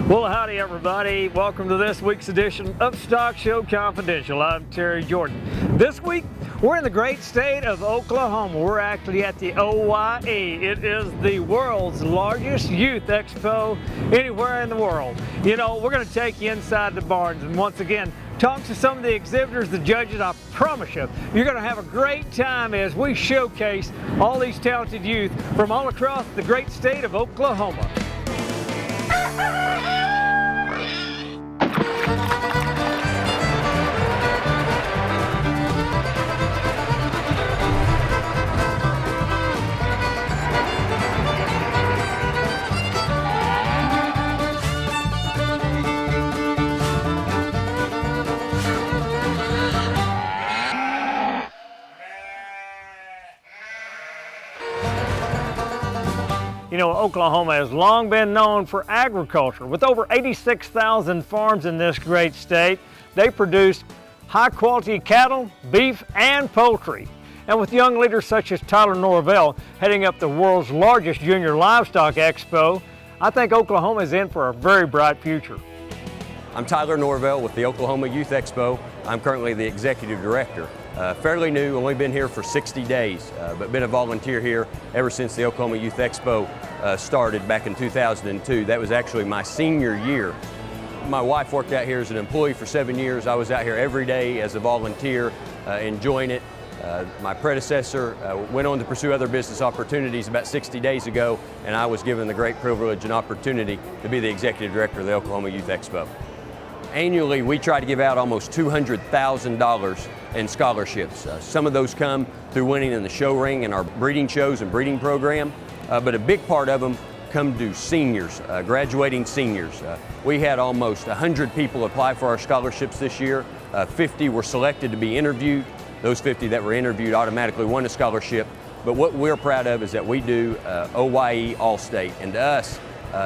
Well, howdy everybody. Welcome to this week's edition of Stock Show Confidential. I'm Terry Jordan. This week, we're in the great state of Oklahoma. We're actually at the OYE. It is the world's largest youth expo anywhere in the world. You know, we're going to take you inside the barns and once again, talk to some of the exhibitors, the judges. I promise you, you're going to have a great time as we showcase all these talented youth from all across the great state of Oklahoma. You know, Oklahoma has long been known for agriculture. With over 86,000 farms in this great state, they produce high-quality cattle, beef, and poultry. And with young leaders such as Tyler Norvell heading up the world's largest junior livestock expo, I think Oklahoma is in for a very bright future. I'm Tyler Norvell with the Oklahoma Youth Expo. I'm currently the executive director. Fairly new, only been here for 60 days, but been a volunteer here ever since the Oklahoma Youth Expo started back in 2002. That was actually my senior year. My wife worked out here as an employee for 7 years. I was out here every day as a volunteer, enjoying it. My predecessor went on to pursue other business opportunities about 60 days ago, and I was given the great privilege and opportunity to be the executive director of the Oklahoma Youth Expo. Annually, we try to give out almost $200,000 in scholarships. Some of those come through winning in the show ring and our breeding shows and breeding program, but a big part of them come to seniors, graduating seniors. We had almost 100 people apply for our scholarships this year. 50 were selected to be interviewed. Those 50 that were interviewed automatically won a scholarship. But what we're proud of is that we do OYE All-State, and to us,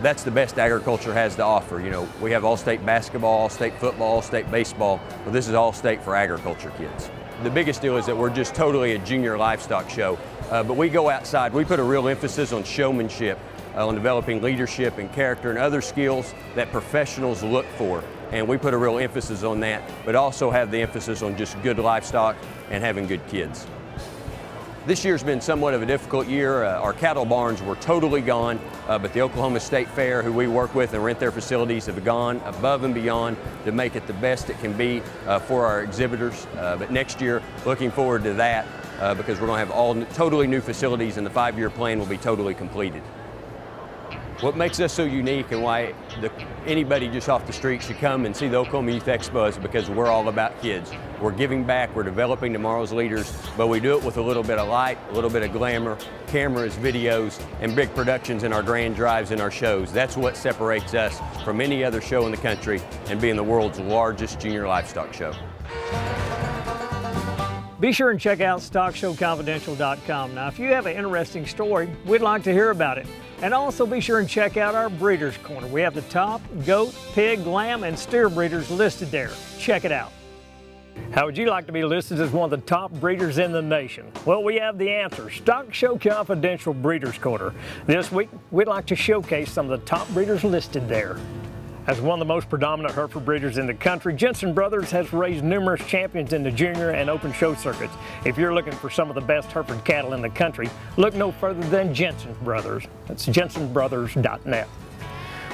that's the best agriculture has to offer. You know, we have all-state basketball, all-state football, all-state baseball, but this is all-state for agriculture kids. The biggest deal is that we're just totally a junior livestock show, but we go outside. We put a real emphasis on showmanship, on developing leadership and character and other skills that professionals look for, and we put a real emphasis on that, but also have the emphasis on just good livestock and having good kids. This year's been somewhat of a difficult year. Our cattle barns were totally gone, but the Oklahoma State Fair, who we work with and rent their facilities, have gone above and beyond to make it the best it can be for our exhibitors. But next year, looking forward to that because we're going to have all totally new facilities and the 5-year plan will be totally completed. What makes us so unique and why anybody just off the street should come and see the Oklahoma Youth Expo is because we're all about kids. We're giving back, we're developing tomorrow's leaders, but we do it with a little bit of light, a little bit of glamour, cameras, videos, and big productions in our grand drives and our shows. That's what separates us from any other show in the country and being the world's largest junior livestock show. Be sure and check out StockShowConfidential.com. Now, if you have an interesting story, we'd like to hear about it. And also be sure and check out our Breeders' Corner. We have the top goat, pig, lamb, and steer breeders listed there. Check it out. How would you like to be listed as one of the top breeders in the nation? Well, we have the answer. Stock Show Confidential Breeders' Corner. This week, we'd like to showcase some of the top breeders listed there. As one of the most predominant Hereford breeders in the country, Jensen Brothers has raised numerous champions in the junior and open show circuits. If you're looking for some of the best Hereford cattle in the country, look no further than Jensen Brothers. That's jensenbrothers.net.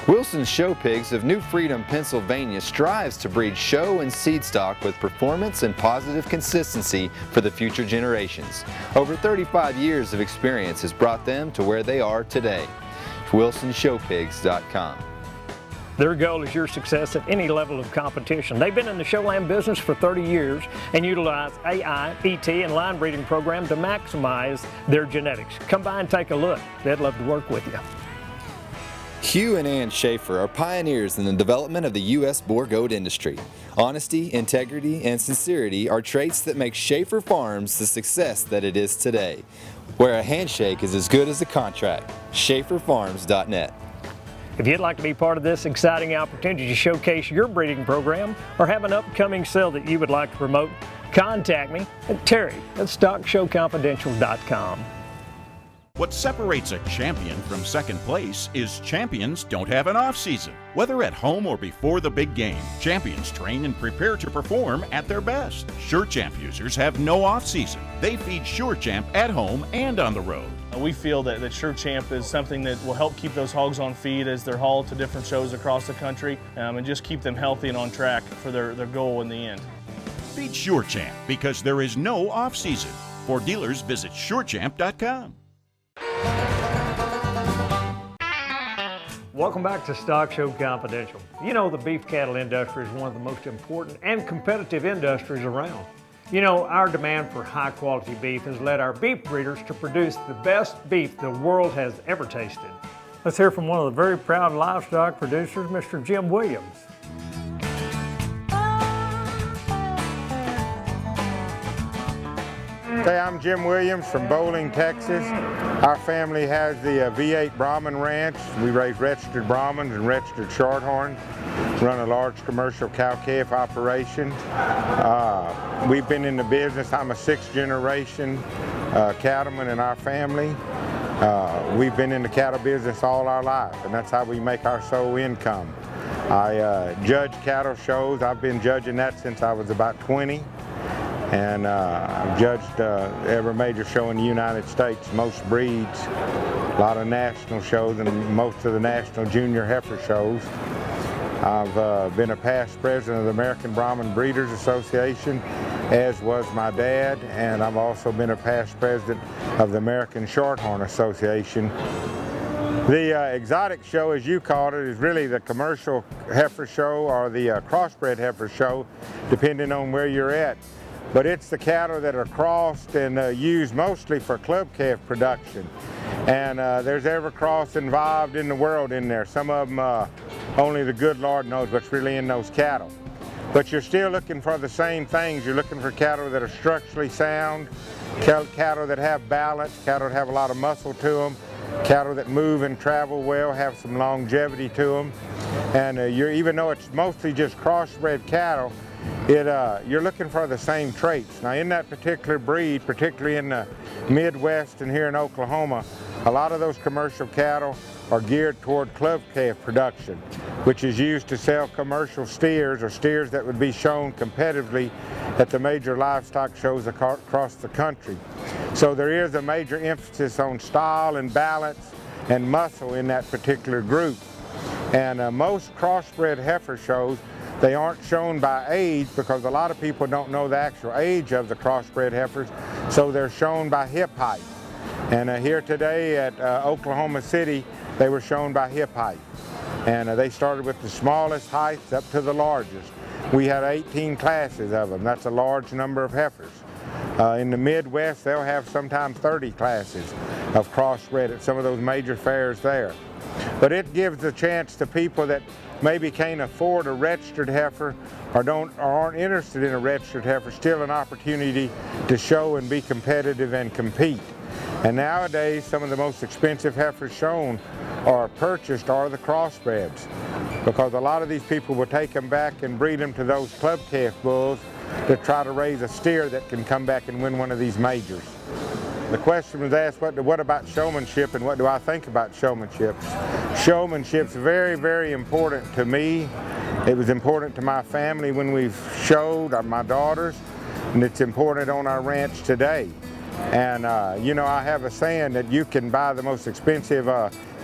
Wilson's Show Pigs of New Freedom, Pennsylvania strives to breed show and seed stock with performance and positive consistency for the future generations. Over 35 years of experience has brought them to where they are today. WilsonShowPigs.com. Their goal is your success at any level of competition. They've been in the showland business for 30 years and utilize AI, ET, and line breeding program to maximize their genetics. Come by and take a look. They'd love to work with you. Hugh and Ann Schaefer are pioneers in the development of the U.S. boar goat industry. Honesty, integrity, and sincerity are traits that make Schaefer Farms the success that it is today. Where a handshake is as good as a contract. SchaeferFarms.net. If you'd like to be part of this exciting opportunity to showcase your breeding program or have an upcoming sale that you would like to promote, contact me at Terry at StockShowConfidential.com. What separates a champion from second place is champions don't have an off-season. Whether at home or before the big game, champions train and prepare to perform at their best. SureChamp users have no off-season. They feed SureChamp at home and on the road. We feel that SureChamp is something that will help keep those hogs on feed as they're hauled to different shows across the country, and just keep them healthy and on track for their goal in the end. Feed SureChamp because there is no off-season. For dealers, visit SureChamp.com. Welcome back to Stock Show Confidential. You know, the beef cattle industry is one of the most important and competitive industries around. You know, our demand for high quality beef has led our beef breeders to produce the best beef the world has ever tasted. Let's hear from one of the very proud livestock producers, Mr. Jim Williams. Hey, I'm Jim Williams from Bowling, Texas. Our family has the V8 Brahman Ranch. We raise registered Brahmans and registered Shorthorns. Run a large commercial cow-calf operation. We've been in the business. I'm a sixth generation cattleman in our family. We've been in the cattle business all our life, and that's how we make our sole income. I judge cattle shows. I've been judging that since I was about 20. And I've judged every major show in the United States, most breeds, a lot of national shows, and most of the national junior heifer shows. I've been a past president of the American Brahman Breeders Association, as was my dad, and I've also been a past president of the American Shorthorn Association. The exotic show, as you called it, is really the commercial heifer show or the crossbred heifer show, depending on where you're at. But it's the cattle that are crossed and used mostly for club calf production. And there's every cross involved in the world in there. Some of them, only the good Lord knows what's really in those cattle. But you're still looking for the same things. You're looking for cattle that are structurally sound, cattle that have balance, cattle that have a lot of muscle to them, cattle that move and travel well, have some longevity to them. And even though it's mostly just crossbred cattle, you're looking for the same traits. Now, in that particular breed, particularly in the Midwest and here in Oklahoma, a lot of those commercial cattle are geared toward club calf production, which is used to sell commercial steers or steers that would be shown competitively at the major livestock shows across the country. So there is a major emphasis on style and balance and muscle in that particular group. And most crossbred heifer shows, they aren't shown by age because a lot of people don't know the actual age of the crossbred heifers, so they're shown by hip height. And here today at Oklahoma City, they were shown by hip height. And they started with the smallest heights up to the largest. We had 18 classes of them. That's a large number of heifers. In the Midwest, they'll have sometimes 30 classes of crossbred at some of those major fairs there. But it gives a chance to people that maybe can't afford a registered heifer or aren't interested in a registered heifer, still an opportunity to show and be competitive and compete. And nowadays, some of the most expensive heifers shown or purchased are the crossbreds, because a lot of these people will take them back and breed them to those club calf bulls to try to raise a steer that can come back and win one of these majors. The question was asked, what about showmanship and what do I think about showmanship? Showmanship's very, very important to me. It was important to my family when we showed, my daughters, and it's important on our ranch today. And you know, I have a saying that you can buy the most expensive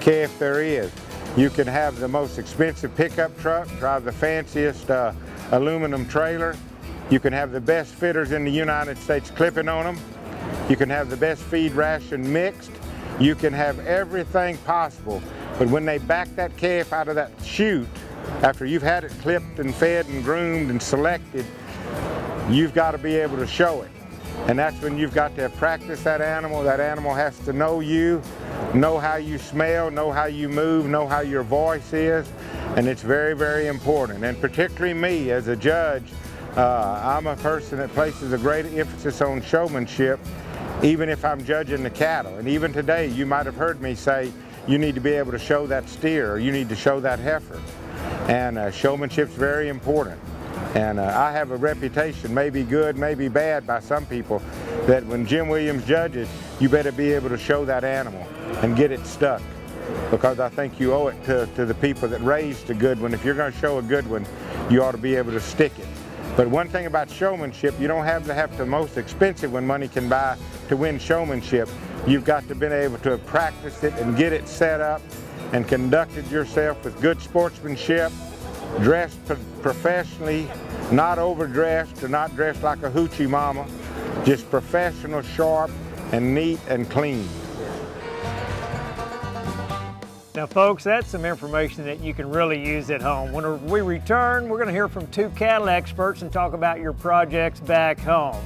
calf there is. You can have the most expensive pickup truck, drive the fanciest aluminum trailer. You can have the best fitters in the United States clipping on them. You can have the best feed ration mixed. You can have everything possible. But when they back that calf out of that chute, after you've had it clipped and fed and groomed and selected, you've got to be able to show it. And that's when you've got to practice that animal. That animal has to know you, know how you smell, know how you move, know how your voice is. And it's very, very important. And particularly me as a judge, I'm a person that places a great emphasis on showmanship, even if I'm judging the cattle. And even today, you might have heard me say, you need to be able to show that steer, or you need to show that heifer. And showmanship's very important. And I have a reputation, maybe good, maybe bad by some people, that when Jim Williams judges, you better be able to show that animal and get it stuck, because I think you owe it to the people that raised a good one. If you're going to show a good one, you ought to be able to stick it. But one thing about showmanship, you don't have to have the most expensive one money can buy to win showmanship. You've got to be able to have practiced it and get it set up and conducted yourself with good sportsmanship, dressed professionally, not overdressed or not dressed like a hoochie mama, just professional, sharp, and neat and clean. Now folks, that's some information that you can really use at home. When we return, we're going to hear from two cattle experts and talk about your projects back home.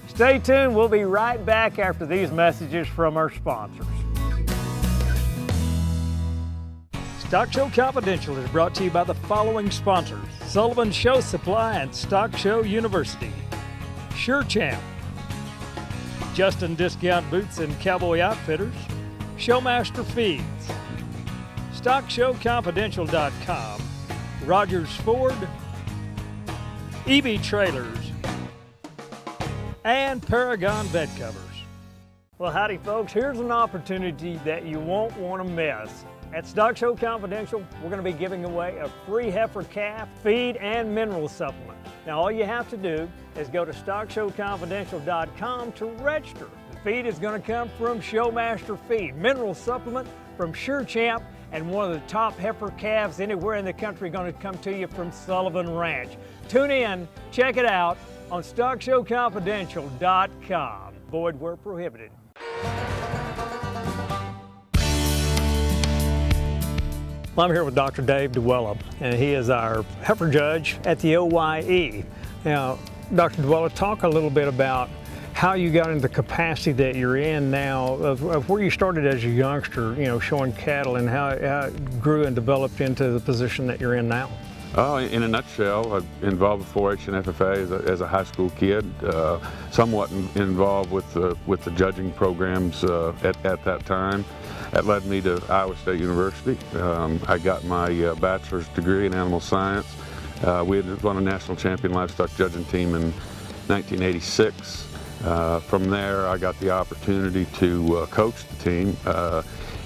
Stay tuned, we'll be right back after these messages from our sponsors. Stock Show Confidential is brought to you by the following sponsors: Sullivan Show Supply and Stock Show University, SureChamp, Justin Discount Boots and Cowboy Outfitters, Showmaster Feeds, StockShowConfidential.com, Rogers Ford, EB Trailers, and Paragon Bed Covers. Well, howdy folks, here's an opportunity that you won't want to miss. At Stock Show Confidential, we're going to be giving away a free heifer calf feed and mineral supplement. Now all you have to do is go to StockShowConfidential.com to register. The feed is going to come from Showmaster Feed, mineral supplement from SureChamp, and one of the top heifer calves anywhere in the country going to come to you from Sullivan Ranch. Tune in, check it out on StockShowConfidential.com. Void where prohibited. Well, I'm here with Dr. Dave Dwella, and he is our heifer judge at the OYE. Now, Dr. Dwella, talk a little bit about how you got into the capacity that you're in now, of where you started as a youngster, you know, showing cattle, and how it grew and developed into the position that you're in now. Oh, in a nutshell, I'm involved with 4-H and FFA as a high school kid, somewhat involved with the judging programs at that time. That led me to Iowa State University. I got my bachelor's degree in animal science. We had won a national champion livestock judging team in 1986. From there, I got the opportunity to coach the team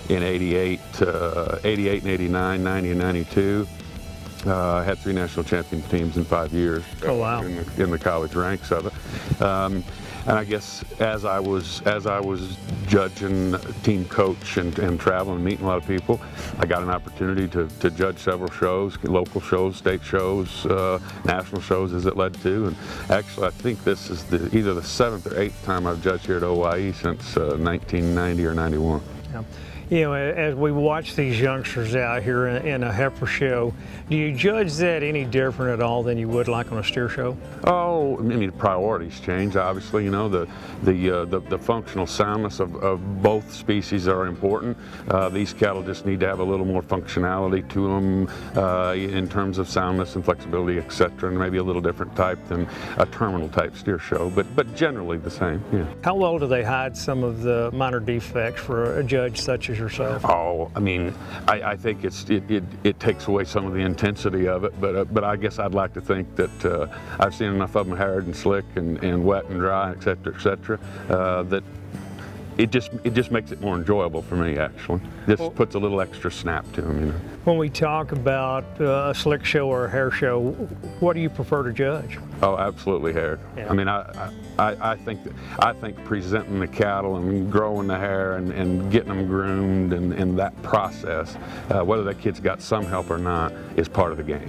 in 88 and 89, 90 and 92. I had 3 national champion teams in 5 years. Oh, wow. In the college ranks of it. And I guess as I was judging, team coach, and traveling and meeting a lot of people, I got an opportunity to judge several shows, local shows, state shows, national shows as it led to. And actually I think this is either the 7th or 8th time I've judged here at OYE since 1990 or 91. Yeah. You know, as we watch these youngsters out here in a heifer show, do you judge that any different at all than you would like on a steer show? Oh, I mean, priorities change, obviously. You know, the functional soundness of both species are important. These cattle just need to have a little more functionality to them in terms of soundness and flexibility, etc., and maybe a little different type than a terminal type steer show, but generally the same, yeah. How well do they hide some of the minor defects for a judge such as yourself? Oh, I mean, I think it takes away some of the intensity of it, but I guess I'd like to think that I've seen enough of them haired and slick and wet and dry, etc., that it just makes it more enjoyable for me, actually. Just puts a little extra snap to them, you know. When we talk about a slick show or a hair show, what do you prefer to judge? Oh, absolutely hair. Yeah. I mean, I think presenting the cattle and growing the hair and getting them groomed and that process, whether that kid's got some help or not, is part of the game.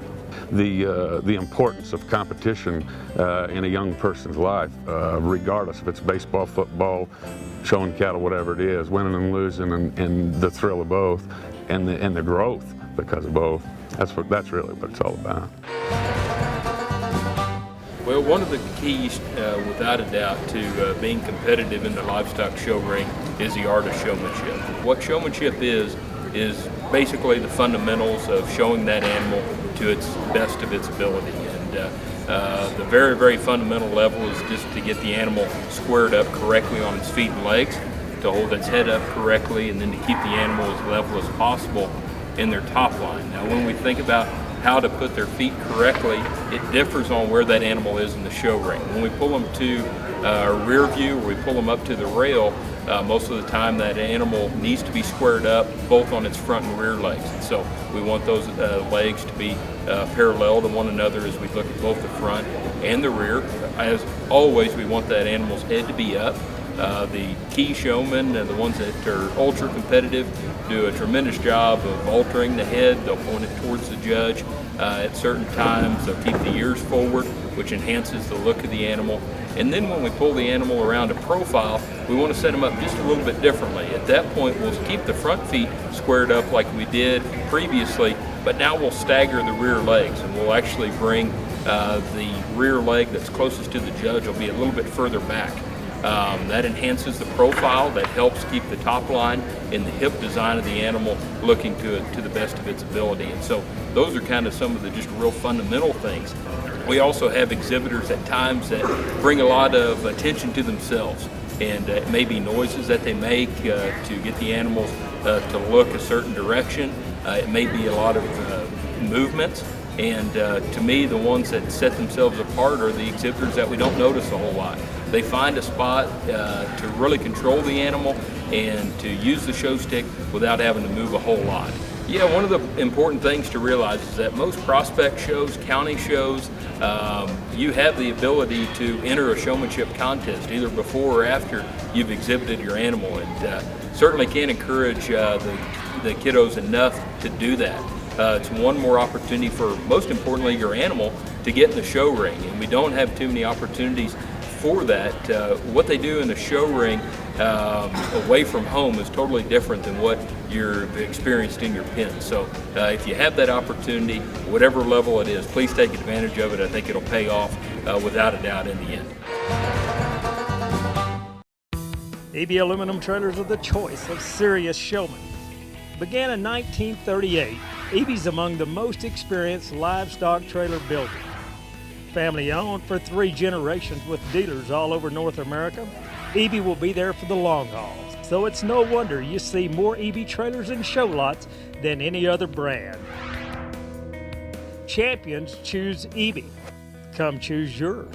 The importance of competition in a young person's life, regardless if it's baseball, football, showing cattle, whatever it is, winning and losing, and the thrill of both, and the growth because of both. That's really what it's all about. Well, one of the keys, without a doubt, to being competitive in the livestock show ring is the art of showmanship. What showmanship is basically the fundamentals of showing that animal to its best of its ability. And the very, very fundamental level is just to get the animal squared up correctly on its feet and legs, to hold its head up correctly, and then to keep the animal as level as possible in their top line. Now, when we think about how to put their feet correctly, it differs on where that animal is in the show ring. When we pull them to rear view, or we pull them up to the rail, most of the time that animal needs to be squared up both on its front and rear legs. And so we want those legs to be parallel to one another as we look at both the front and the rear. As always, we want that animal's head to be up. The key showmen, the ones that are ultra competitive, do a tremendous job of altering the head. They'll point it towards the judge at certain times. They'll keep the ears forward, which enhances the look of the animal. And then when we pull the animal around a profile, we want to set them up just a little bit differently. At that point, we'll keep the front feet squared up like we did previously, but now we'll stagger the rear legs, and we'll actually bring the rear leg that's closest to the judge will be a little bit further back. That enhances the profile, that helps keep the top line and the hip design of the animal looking to the best of its ability. And so those are kind of some of the just real fundamental things. We also have exhibitors at times that bring a lot of attention to themselves, and it may be noises that they make to get the animals to look a certain direction. It may be a lot of movements. And to me, the ones that set themselves apart are the exhibitors that we don't notice a whole lot. They find a spot to really control the animal and to use the show stick without having to move a whole lot. Yeah, one of the important things to realize is that most prospect shows, county shows, you have the ability to enter a showmanship contest either before or after you've exhibited your animal, and certainly can't encourage the kiddos enough to do that. It's one more opportunity for, most importantly, your animal to get in the show ring, and we don't have too many opportunities for that. What they do in the show ring away from home is totally different than what you've experienced in your pen. So if you have that opportunity, whatever level it is, please take advantage of it. I think it'll pay off without a doubt in the end. EB aluminum trailers are the choice of serious showmen. Began in 1938, EB's among the most experienced livestock trailer builders. Family owned for 3 generations with dealers all over North America, EB will be there for the long haul. So it's no wonder you see more EB trailers in show lots than any other brand. Champions choose EB. Come choose yours.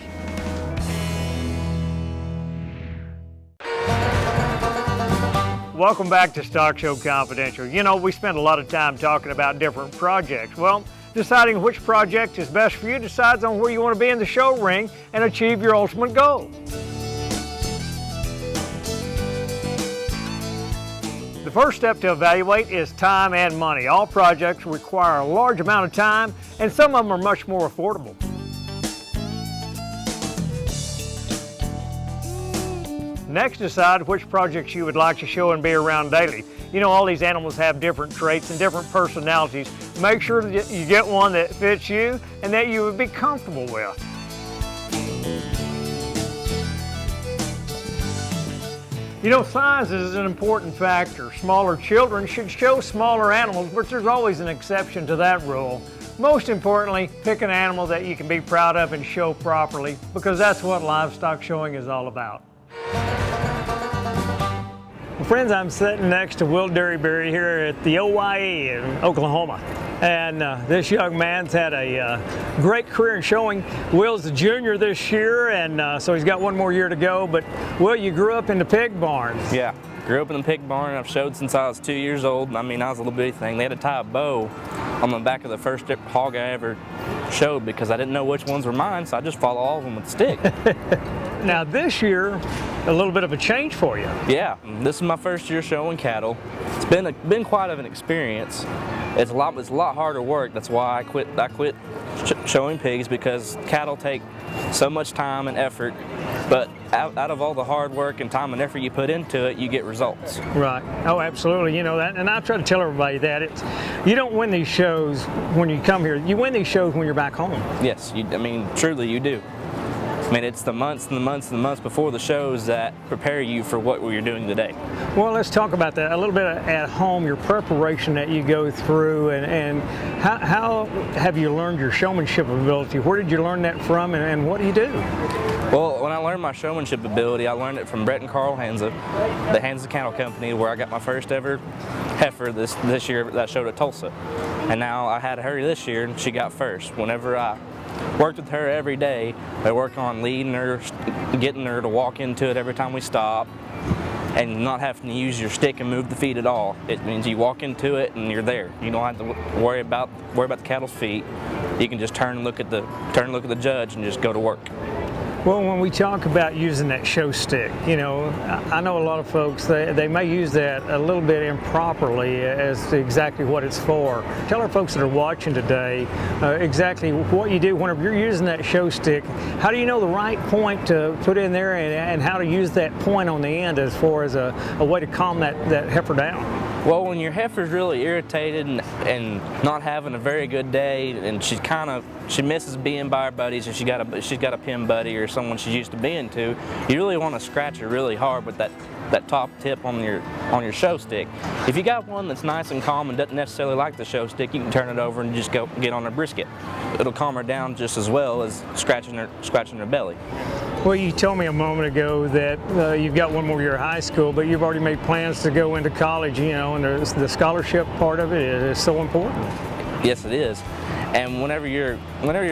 Welcome back to Stock Show Confidential. You know, we spend a lot of time talking about different projects. Well, deciding which project is best for you decides on where you want to be in the show ring and achieve your ultimate goal. The first step to evaluate is time and money. All projects require a large amount of time, and some of them are much more affordable. Next, decide which projects you would like to show and be around daily. You know, all these animals have different traits and different personalities. Make sure that you get one that fits you and that you would be comfortable with. You know, size is an important factor. Smaller children should show smaller animals, but there's always an exception to that rule. Most importantly, pick an animal that you can be proud of and show properly, because that's what livestock showing is all about. Well, friends, I'm sitting next to Will Derryberry here at the OYE in Oklahoma. And this young man's had a great career in showing. Will's a junior this year, and so he's got one more year to go. But Will, you grew up in the pig barns. Yeah, grew up in the pig barn. I've showed since I was 2 years old. I mean, I was a little bitty thing. They had to tie a bow on the back of the first hog I ever showed because I didn't know which ones were mine, so I just followed all of them with a stick. Now this year, a little bit of a change for you. Yeah, this is my first year showing cattle. It's been quite of an experience. It's a lot harder work. That's why I quit showing pigs, because cattle take so much time and effort. But out of all the hard work and time and effort you put into it, you get results. Right. Oh, absolutely. You know that, and I try to tell everybody that you don't win these shows when you come here. You win these shows when you're back home. Yes. I mean, truly, you do. I mean, it's the months and the months and the months before the shows that prepare you for what you're doing today. Well, let's talk about that a little bit at home, your preparation that you go through, and how have you learned your showmanship ability? Where did you learn that from, and what do you do? Well, when I learned my showmanship ability, I learned it from Brett and Carl Hansa, the Hansa Cattle Company, where I got my first ever heifer this year that showed at Tulsa. And now I had her this year, and she got first. Whenever I worked with her every day, I worked on leading her, getting her to walk into it every time we stop, and not having to use your stick and move the feet at all. It means you walk into it and you're there. You don't have to worry about the cattle's feet. You can just turn and look at the judge and just go to work. Well, when we talk about using that show stick, you know, I know a lot of folks, they may use that a little bit improperly as to exactly what it's for. Tell our folks that are watching today exactly what you do whenever you're using that show stick. How do you know the right point to put in there and how to use that point on the end as far as a way to calm that heifer down? Well, when your heifer's really irritated and not having a very good day, and she misses being by her buddies, and she's got a pin buddy or someone she's used to being to, you really want to scratch her really hard with that top tip on your show stick. If you got one that's nice and calm and doesn't necessarily like the show stick, you can turn it over and just go get on her brisket. It'll calm her down just as well as scratching her belly. Well, you told me a moment ago that you've got one more year of high school, but you've already made plans to go into college, you know, and the scholarship part of it is so important. Yes, it is. And whenever you're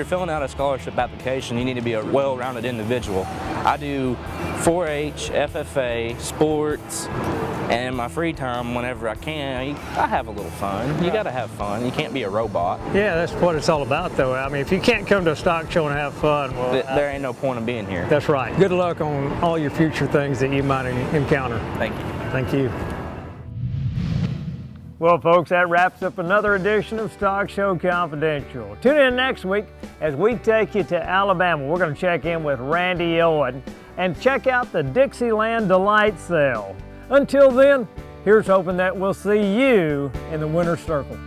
filling out a scholarship application, you need to be a well-rounded individual. I do 4-H, FFA, sports, and in my free time, whenever I can, I have a little fun. You got to have fun. You can't be a robot. Yeah, that's what it's all about, though. I mean, if you can't come to a stock show and have fun, well, there ain't no point in being here. That's right. Good luck on all your future things that you might encounter. Thank you. Thank you. Well, folks, that wraps up another edition of Stock Show Confidential. Tune in next week as we take you to Alabama. We're going to check in with Randy Owen and check out the Dixieland Delight Sale. Until then, here's hoping that we'll see you in the winner's circle.